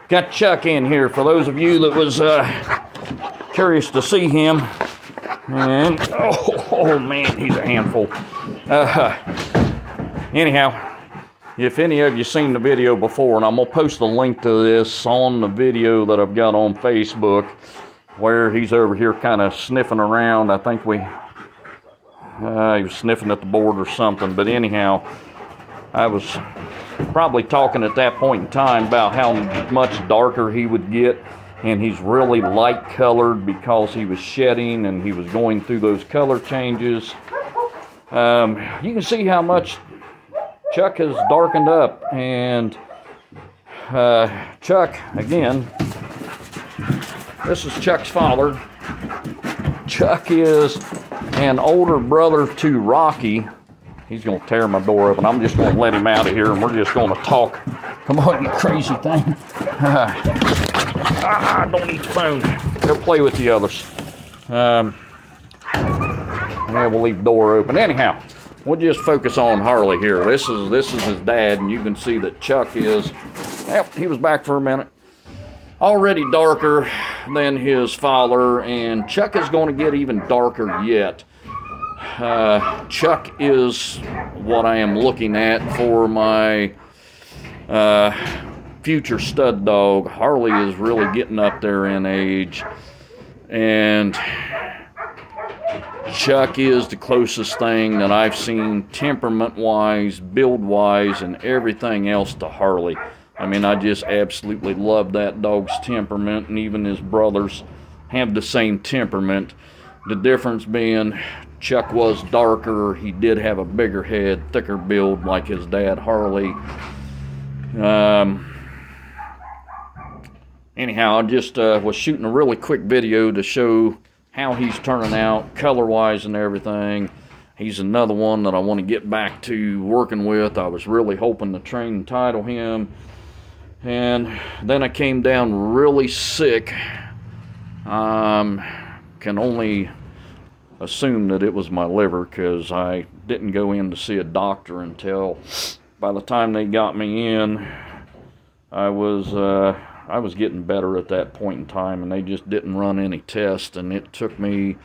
Got Chuck in here for those of you that was curious to see him. And oh man, he's a handful. Anyhow, if any of you seen the video before, and I'm gonna post a link to this on the video that I've got on Facebook, where he's over here kind of sniffing around. I think he was sniffing at the board or something. But anyhow, I was probably talking at that point in time about how much darker he would get, and he's really light colored because he was shedding and he was going through those color changes. You can see how much Chuck has darkened up, and Chuck, again, this is Chuck's father. Chuck is an older brother to Rocky. He's going to tear my door up, and I'm just going to let him out of here, and we're just going to talk. Come on, you crazy thing. Don't eat the phone. Go play with the others. Yeah, we'll leave the door open. Anyhow, we'll just focus on Harley here. This is his dad, and you can see that Chuck is, well, he was back for a minute, already darker than his father, and Chuck is going to get even darker yet. Chuck is what I am looking at for my future stud dog. Harley is really getting up there in age, and Chuck is the closest thing that I've seen temperament-wise, build-wise, and everything else to Harley. I mean, I just absolutely love that dog's temperament, and even his brothers have the same temperament. The difference being Chuck was darker. He did have a bigger head, thicker build like his dad, Harley. Anyhow, I just was shooting a really quick video to show how he's turning out, color-wise and everything. He's another one that I want to get back to working with. I was really hoping to train and title him. And then I came down really sick. Can only assume that it was my liver, because I didn't go in to see a doctor until by the time they got me in, I was getting better at that point in time, and they just didn't run any tests, and it took me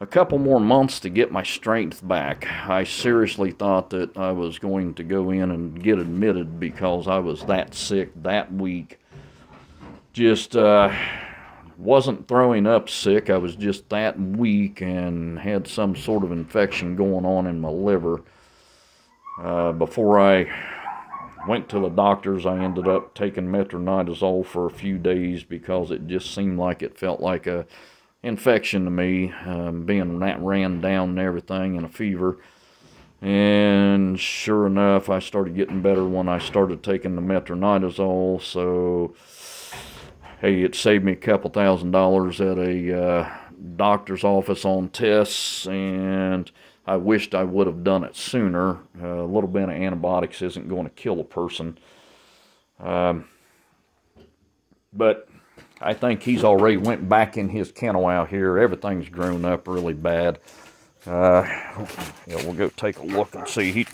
a couple more months to get my strength back. I seriously thought that I was going to go in and get admitted because I was that sick, that weak. Just wasn't throwing up sick. I was just that weak and had some sort of infection going on in my liver. Before I went to the doctors, I ended up taking metronidazole for a few days because it just seemed like it felt like a infection to me, being that ran down and everything, and a fever. And sure enough, I started getting better when I started taking the metronidazole. So hey, it saved me a couple $1,000s at a doctor's office on tests, and I wished I would have done it sooner. A little bit of antibiotics isn't going to kill a person. But I think he's already went back in his kennel out here. Everything's grown up really bad. Yeah, we'll go take a look and see.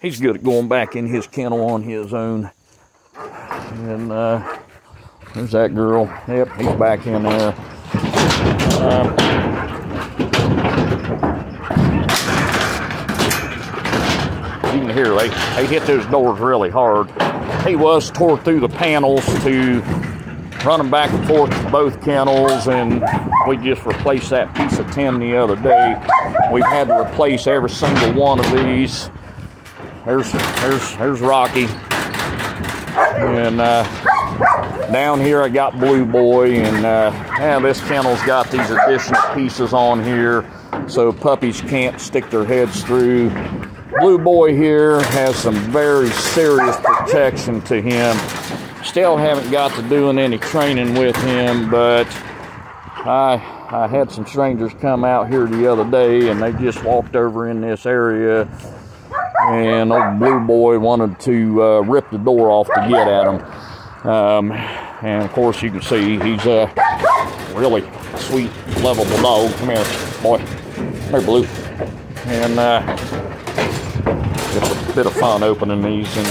He's good at going back in his kennel on his own. And there's that girl. Yep, he's back in there. You can hear they hit those doors really hard. He was tore through the panels to running back and forth to both kennels, and we just replaced that piece of tin the other day. We've had to replace every single one of these. There's Rocky. And down here I got Blue Boy, and this kennel's got these additional pieces on here so puppies can't stick their heads through. Blue Boy here has some very serious protection to him. Still haven't got to doing any training with him, but I had some strangers come out here the other day, and they just walked over in this area, and old Blue Boy wanted to rip the door off to get at him. And of course you can see he's a really sweet, lovable dog. Come here, boy. Come here, Blue. And it's a bit of fun opening these. And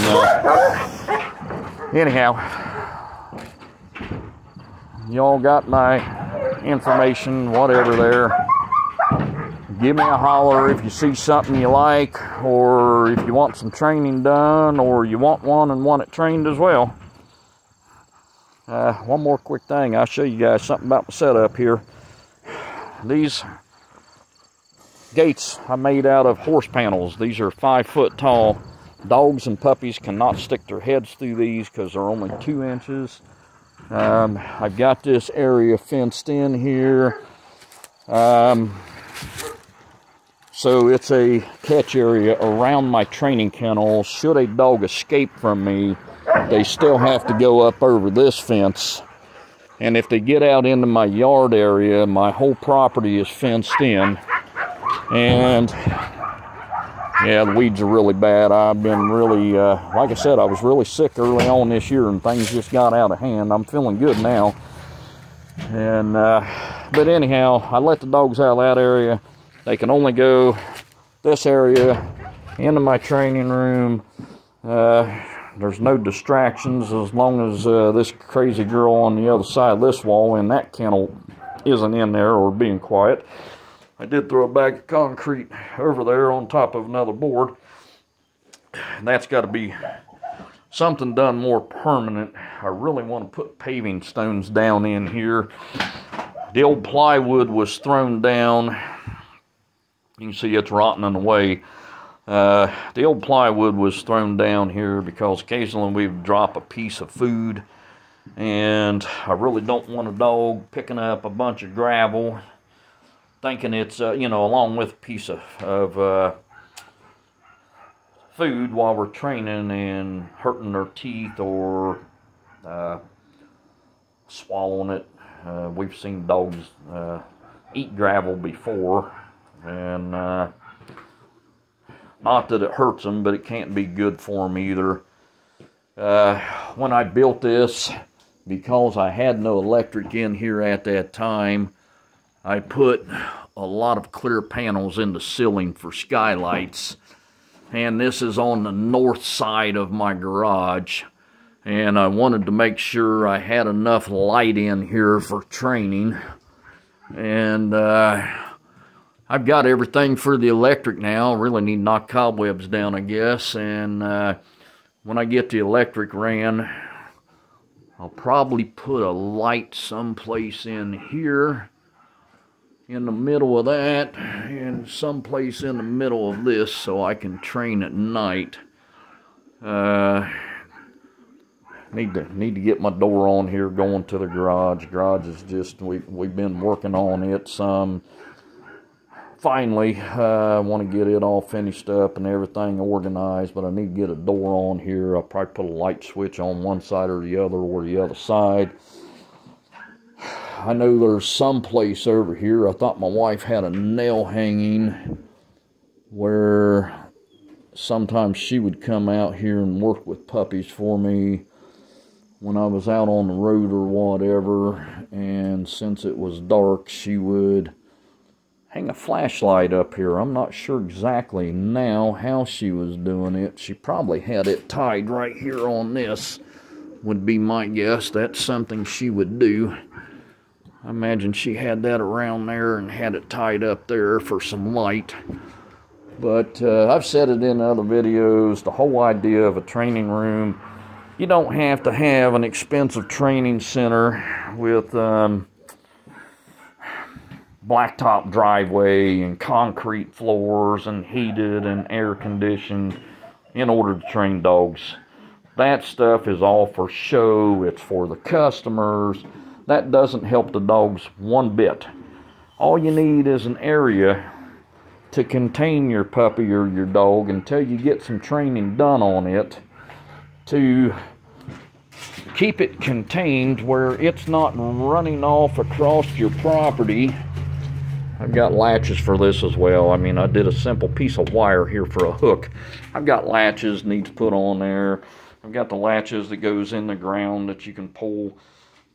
anyhow, y'all got my information, whatever there. Give me a holler if you see something you like, or if you want some training done, or you want one and want it trained as well. One more quick thing. I'll show you guys something about my setup here. These gates I made out of horse panels. These are 5 foot tall. Dogs and puppies cannot stick their heads through these because they're only 2 inches. I've got this area fenced in here. So it's a catch area around my training kennel. Should a dog escape from me, they still have to go up over this fence. And if they get out into my yard area, my whole property is fenced in. And yeah, the weeds are really bad. I've been really, like I said, I was really sick early on this year and things just got out of hand. I'm feeling good now. And, but anyhow, I let the dogs out of that area. They can only go this area into my training room. There's no distractions as long as this crazy girl on the other side of this wall in that kennel isn't in there or being quiet. I did throw a bag of concrete over there on top of another board. And that's got to be something done more permanent. I really want to put paving stones down in here. The old plywood was thrown down. You can see it's rotting away. The old plywood was thrown down here because occasionally we would drop a piece of food. And I really don't want a dog picking up a bunch of gravel, thinking it's, you know, along with a piece of food while we're training and hurting their teeth or swallowing it. We've seen dogs eat gravel before, and not that it hurts them, but it can't be good for them either. When I built this, because I had no electric in here at that time, I put a lot of clear panels in the ceiling for skylights. And this is on the north side of my garage. And I wanted to make sure I had enough light in here for training. And I've got everything for the electric now. Really need to knock cobwebs down, I guess. And when I get the electric ran, I'll probably put a light someplace in here, in the middle of that, and someplace in the middle of this so I can train at night. Need to get my door on here going to the garage. Garage is just, we've been working on it some. Finally, I want to get it all finished up and everything organized, but I need to get a door on here. I'll probably put a light switch on one side or the other side. I know there's some place over here. I thought my wife had a nail hanging where sometimes she would come out here and work with puppies for me when I was out on the road or whatever. And since it was dark, she would hang a flashlight up here. I'm not sure exactly now how she was doing it. She probably had it tied right here on this, would be my guess. That's something she would do. I imagine she had that around there and had it tied up there for some light. But I've said it in other videos, the whole idea of a training room, you don't have to have an expensive training center with blacktop driveway and concrete floors and heated and air conditioned in order to train dogs. That stuff is all for show. It's for the customers. That doesn't help the dogs one bit. All you need is an area to contain your puppy or your dog until you get some training done on it, to keep it contained where it's not running off across your property. I've got latches for this as well. I mean, I did a simple piece of wire here for a hook. I've got latches need to put on there. I've got the latches that goes in the ground that you can pull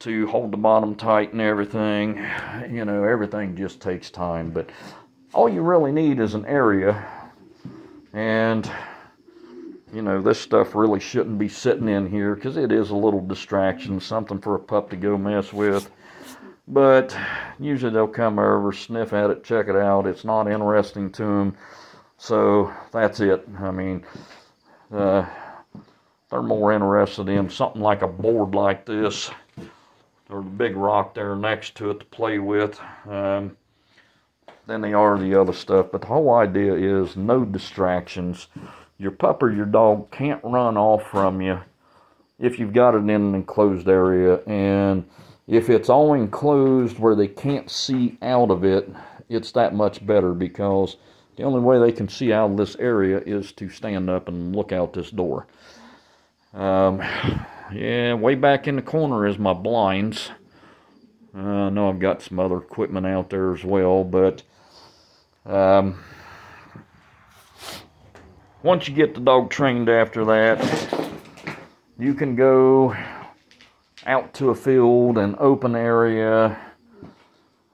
to hold the bottom tight and everything. You know, everything just takes time, but all you really need is an area. And you know, this stuff really shouldn't be sitting in here because it is a little distraction, something for a pup to go mess with. But usually they'll come over, sniff at it, check it out. It's not interesting to them, so that's it. I mean, they're more interested in something like a board like this, or the big rock there next to it to play with, than they are the other stuff. But the whole idea is no distractions. Your pup or your dog can't run off from you if you've got it in an enclosed area. And if it's all enclosed where they can't see out of it, it's that much better, because the only way they can see out of this area is to stand up and look out this door. Yeah, way back in the corner is my blinds. I know I've got some other equipment out there as well, but once you get the dog trained after that, you can go out to a field, an open area.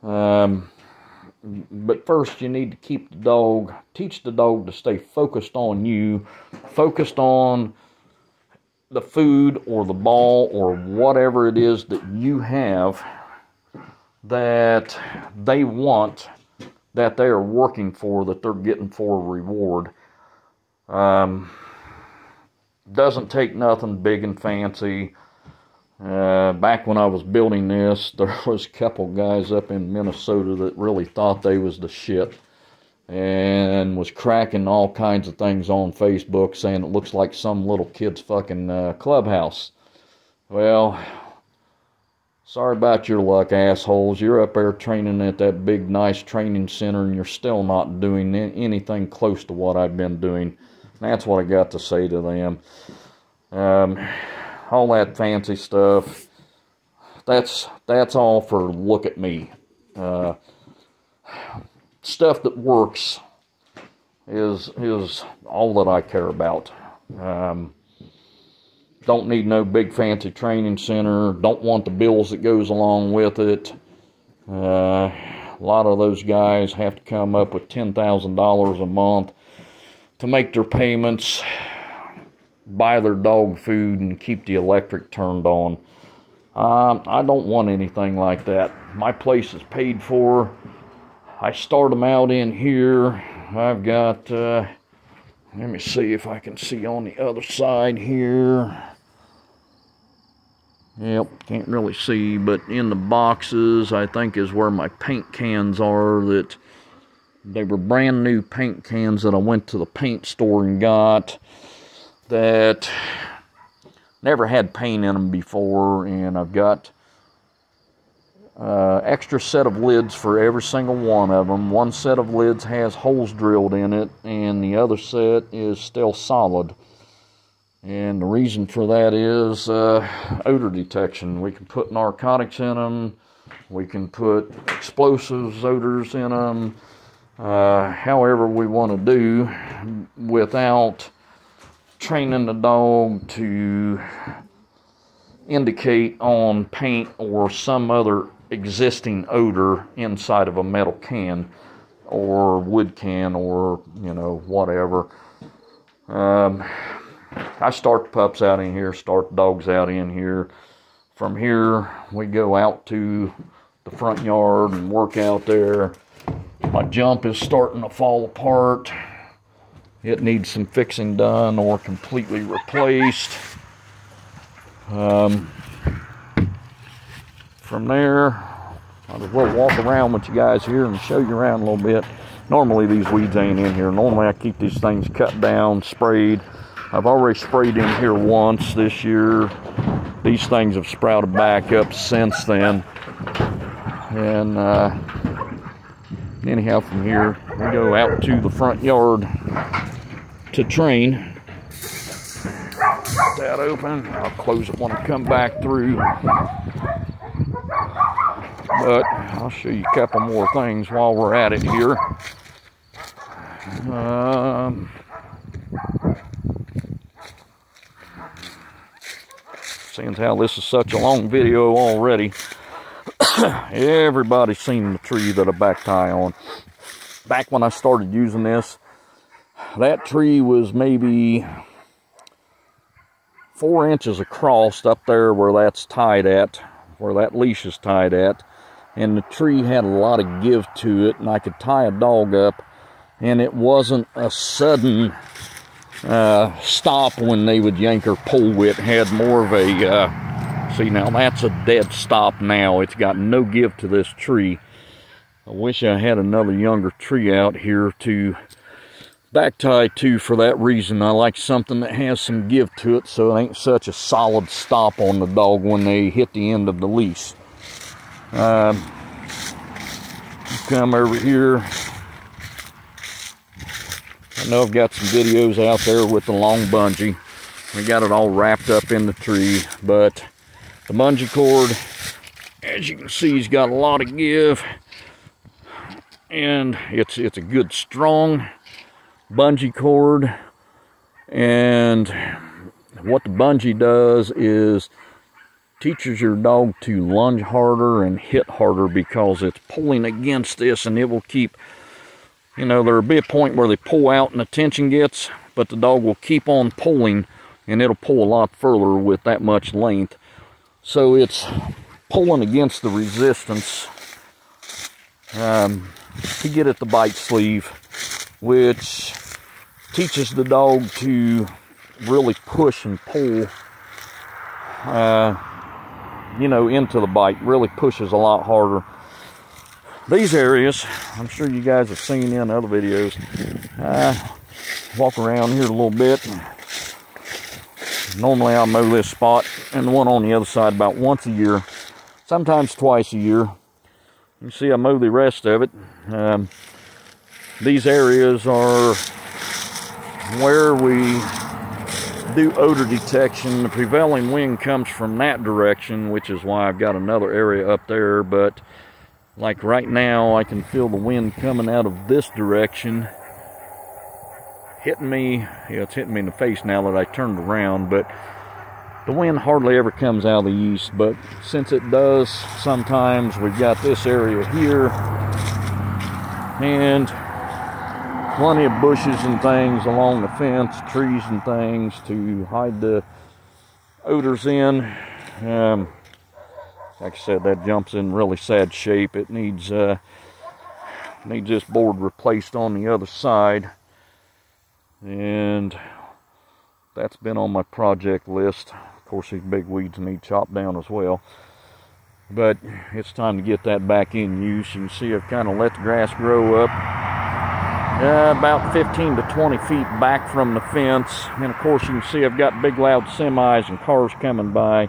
But first you need to teach the dog to stay focused on you, focused on the food or the ball or whatever it is that you have that they want, that they are working for, that they're getting for a reward. Doesn't take nothing big and fancy. Back when I was building this, there was a couple guys up in Minnesota that really thought they was the shit and was cracking all kinds of things on Facebook saying it looks like some little kid's fucking clubhouse. Well, sorry about your luck, assholes. You're up there training at that big, nice training center, and you're still not doing anything close to what I've been doing. And that's what I got to say to them. All that fancy stuff, that's all for look at me. Stuff that works is all that I care about. Don't need no big fancy training center. Don't want the bills that goes along with it. A lot of those guys have to come up with $10,000 a month to make their payments, buy their dog food, and keep the electric turned on. I don't want anything like that. My place is paid for. I start them out in here. I've got, let me see if I can see on the other side here. Yep, can't really see, but in the boxes, I think is where my paint cans are. That they were brand new paint cans that I went to the paint store and got, that never had paint in them before. And I've got extra set of lids for every single one of them. One set of lids has holes drilled in it, and the other set is still solid. And the reason for that is odor detection. We can put narcotics in them, we can put explosives, odors in them, however we want to do, without training the dog to indicate on paint or some other existing odor inside of a metal can or wood can, or you know, whatever. I start the pups out in here, start the dogs out in here. From here we go out to the front yard and work out there. My jump is starting to fall apart. It needs some fixing done or completely replaced. From there, I'll just walk around with you guys here and show you around a little bit. Normally these weeds ain't in here. Normally I keep these things cut down, sprayed. I've already sprayed in here once this year. These things have sprouted back up since then. And anyhow, from here we go out to the front yard to train. Get that open. I'll close it when I come back through. But I'll show you a couple more things while we're at it here. Seeing how this is such a long video already, everybody's seen the tree that I back tie on. Back when I started using this, that tree was maybe 4 inches across up there where that's tied at, where that leash is tied at. And the tree had a lot of give to it, and I could tie a dog up, and it wasn't a sudden stop when they would yank or pull. It had more of a, see, now that's a dead stop now. It's got no give to this tree. I wish I had another younger tree out here to back tie to for that reason. I like something that has some give to it, so it ain't such a solid stop on the dog when they hit the end of the leash. Come over here. I know I've got some videos out there with the long bungee. We got it all wrapped up in the tree, but the bungee cord, as you can see, has got a lot of give, and it's a good strong bungee cord. And what the bungee does is teaches your dog to lunge harder and hit harder, because it's pulling against this, and it will keep, you know, there'll be a point where they pull out and the tension gets, but the dog will keep on pulling, and it'll pull a lot further with that much length. So it's pulling against the resistance to get at the bite sleeve, which teaches the dog to really push and pull, you know, into the bite. Really pushes a lot harder. These areas, I'm sure you guys have seen in other videos. Walk around here a little bit. Normally I'll mow this spot and the one on the other side about once a year, sometimes twice a year. You see I mow the rest of it. These areas are where we do odor detection. The prevailing wind comes from that direction, which is why I've got another area up there. But like right now, I can feel the wind coming out of this direction, hitting me. Yeah, it's hitting me in the face now that I turned around, but the wind hardly ever comes out of the east. But since it does, sometimes we've got this area here, and plenty of bushes and things along the fence, trees and things to hide the odors in. Like I said, that jump's in really sad shape. It needs this board replaced on the other side, and that's been on my project list. Of course, these big weeds need chopped down as well, but it's time to get that back in use. You can see I've kind of let the grass grow up about 15 to 20 feet back from the fence, and of course you can see I've got big loud semis and cars coming by.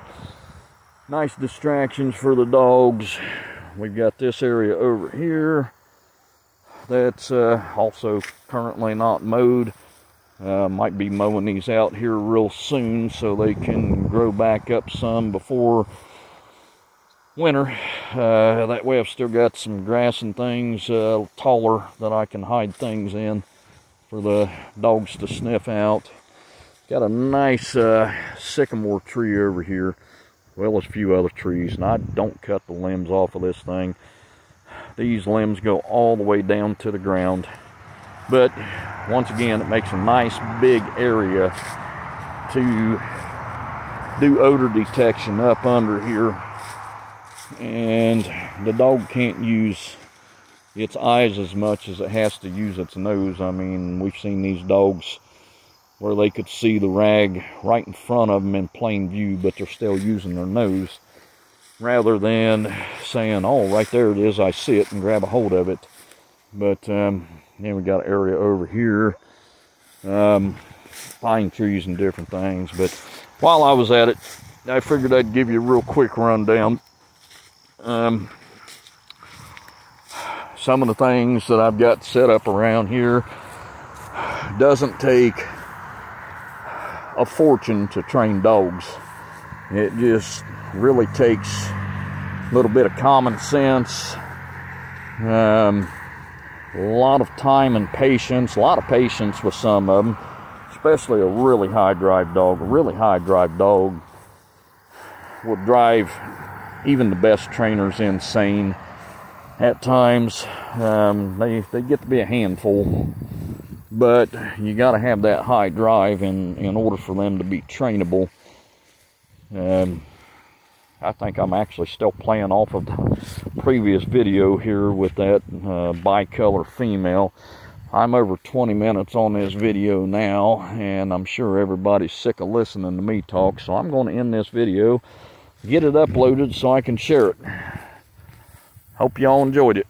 Nice distractions for the dogs. We've got this area over here that's also currently not mowed. Might be mowing these out here real soon so they can grow back up some before winter. That way I've still got some grass and things taller that I can hide things in for the dogs to sniff out. Got a nice sycamore tree over here, well as a few other trees, and I don't cut the limbs off of this thing. These limbs go all the way down to the ground, but once again, it makes a nice big area to do odor detection up under here, and the dog can't use its eyes as much as it has to use its nose. I mean, we've seen these dogs where they could see the rag right in front of them in plain view, but they're still using their nose, rather than saying, oh, right there it is, I see it, and grab a hold of it. But then we got an area over here, pine trees and different things. But while I was at it, I figured I'd give you a real quick rundown. Some of the things that I've got set up around here doesn't take a fortune to train dogs. It just really takes a little bit of common sense, a lot of time and patience, a lot of patience with some of them, especially a really high drive dog. A really high drive dog will drive even the best trainers insane at times. They get to be a handful, but you got to have that high drive in order for them to be trainable. I think I'm actually still playing off of the previous video here with that bicolor female. I'm over 20 minutes on this video now, and I'm sure everybody's sick of listening to me talk, so I'm going to end this video, get it uploaded so I can share it. Hope y'all enjoyed it.